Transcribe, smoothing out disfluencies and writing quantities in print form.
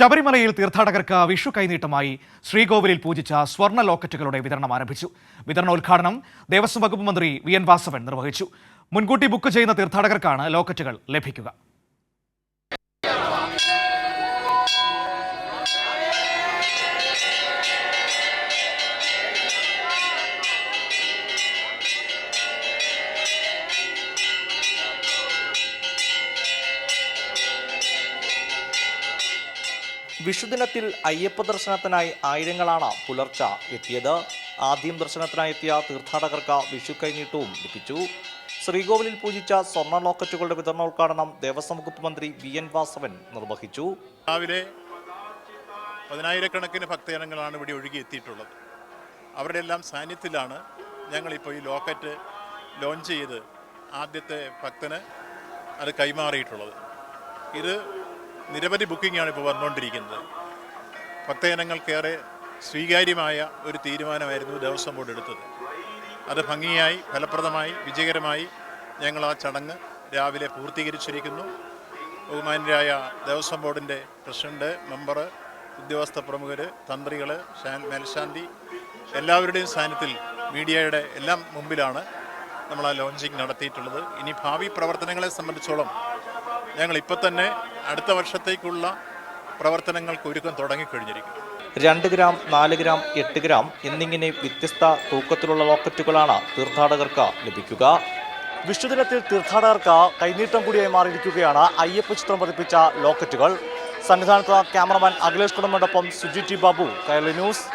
ശബരിമലയിൽ തീർത്ഥാടകർക്ക് വിഷു കൈനീട്ടമായി ശ്രീകോവിലിൽ പൂജിച്ച സ്വർണ്ണ ലോക്കറ്റുകളുടെ വിതരണം ആരംഭിച്ചു. വിതരണോദ്ഘാടനം ദേവസ്വം വകുപ്പ് മന്ത്രി വി.എൻ. വാസവൻ നിർവഹിച്ചു. മുൻകൂട്ടി ബുക്ക് ചെയ്യുന്ന തീർത്ഥാടകർക്കാണ് ലോക്കറ്റുകൾ ലഭിക്കുക. വിഷുദിനത്തിൽ അയ്യപ്പ ദർശനത്തിനായി ആയിരങ്ങളാണ് പുലർച്ചെ എത്തിയത്. ആദ്യം ദർശനത്തിനായി എത്തിയ തീർത്ഥാടകർക്ക് വിഷു കൈനീട്ടവും ലഭിച്ചു. ശ്രീകോവിലിൽ പൂജിച്ച സ്വർണ്ണ ലോക്കറ്റുകളുടെ വിതരണോദ്ഘാടനം ദേവസ്വം വകുപ്പ് മന്ത്രി വി.എൻ. വാസവൻ നിർവഹിച്ചു. രാവിലെ 10,000-കണക്കിന് ഭക്തജനങ്ങളാണ് ഇവിടെ ഒഴുകിയെത്തിയിട്ടുള്ളത്. അവരുടെ എല്ലാം സാന്നിധ്യത്തിലാണ് ഞങ്ങളിപ്പോൾ ഈ ലോക്കറ്റ് ലോഞ്ച് ചെയ്ത് ആദ്യത്തെ ഭക്തന് അത് കൈമാറിയിട്ടുള്ളത്. ഇത് നിരവധി ബുക്കിംഗാണ് ഇപ്പോൾ വന്നുകൊണ്ടിരിക്കുന്നത്. ഭക്തജനങ്ങൾക്കേറെ സ്വീകാര്യമായ ഒരു തീരുമാനമായിരുന്നു ദേവസ്വം ബോർഡ് എടുത്തത്. അത് ഭംഗിയായി, ഫലപ്രദമായി, വിജയകരമായി ഞങ്ങൾ ആ ചടങ്ങ് രാവിലെ പൂർത്തീകരിച്ചിരിക്കുന്നു. ബഹുമാന്യരായ ദേവസ്വം ബോർഡിൻ്റെ പ്രസിഡന്റ്, മെമ്പർ, ഉദ്യോഗസ്ഥ പ്രമുഖർ, തന്ത്രികൾ, മേൽശാന്തി എല്ലാവരുടെയും സാന്നിധ്യത്തിൽ മീഡിയയുടെ എല്ലാം മുമ്പിലാണ് നമ്മൾ ആ ലോഞ്ചിങ് നടത്തിയിട്ടുള്ളത്. ഇനി ഭാവി പ്രവർത്തനങ്ങളെ സംബന്ധിച്ചോളം ഞങ്ങൾ ഇപ്പോൾ തന്നെ അടുത്ത വർഷത്തേക്കുള്ള പ്രവർത്തനങ്ങൾക്ക് ഒരുക്കം തുടങ്ങിക്കഴിഞ്ഞിരിക്കും. 2 ഗ്രാം, 4 ഗ്രാം, 8 ഗ്രാം എന്നിങ്ങനെ വ്യത്യസ്ത തൂക്കത്തിലുള്ള ലോക്കറ്റുകളാണ് തീർത്ഥാടകർക്ക് ലഭിക്കുക. വിഷുദിനത്തിൽ തീർത്ഥാടകർക്ക് കൈനീട്ടം കൂടിയായി മാറിയിരിക്കുകയാണ് അയ്യപ്പ ചിത്രം പതിപ്പിച്ച ലോക്കറ്റുകൾ. സന്നിധാനത്ത് ക്യാമറമാൻ അഖിലേഷ് കുടുംബോടൊപ്പം സുജി ടി ബാബു, കൈരളി ന്യൂസ്.